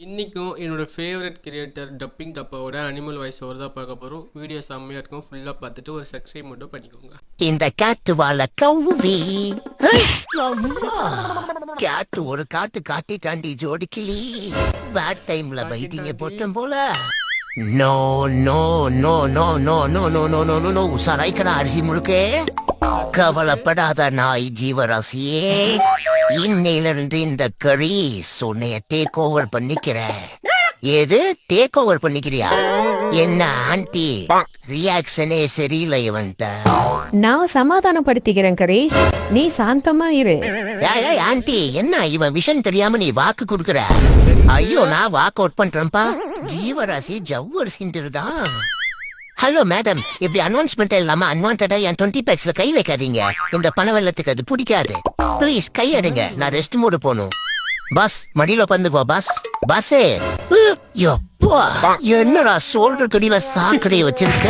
இன்றைக்கும் என்னோடய favourite creator dubbing டப்பாவோட அனிமல் வாய்ஸ் ஓவர் தான் பார்க்க போகிறோம். வீடியோ செம்மையாக இருக்கும். ஃபுல்லாக பார்த்துட்டு ஒரு சப்ஸ்கிரைப் மட்டும் பண்ணிக்கோங்க. இந்த கேட்டு வாழ கௌவி கேட்டு ஒரு காட்டு காட்டி தாண்டி ஜோடிக்கிளி பேட் டைம்ல பைட்டிங்க போட்டும் போல. No no no no no no no no no no no உசாராய்க்கிற அரிசி முழுக்கே கவலைப்படாத நாய் ஜீவராசியே. இன்னையிலிருந்து இந்த கறி உன்னைய டேக் ஓவர் பண்ணிக்கிறேன். ஏது டேக் ஓவர் பண்ணிக்கிறியா? என்ன ஆன்டி ரியாக்ஷனே சரியில்லை இவன்ட்ட. நான் சமாதானப்படுத்திக்கிறேன் கரேஷ், நீ சாந்தமா இரு. ஆன்டி என்ன இவன் விஷயம் தெரியாம நீ வாக்கு கொடுக்குற? ஐயோ நான் வாக் அவுட் பண்றேன்ப்பா. ஜீவராசி ஜவ்வரிசின்ட்டு இருக்கான். ஹலோ மேடம், இப்படி அனௌன்ஸ்மெண்ட் இல்லாம அன்வான்டா என் 20 பேக்ஸ்ல கை வைக்காதீங்க. இந்த பணவெள்ளத்துக்கு அது பிடிக்காது. ப்ளீஸ் கை எடுங்க, நான் ரெஸ்ட் மூடு போகணும். பஸ் மடியில உட்காந்துக்கோ. பஸ்ஸே என்னடா சோல்டர் கடியில சாக்கடையை வச்சிருக்க?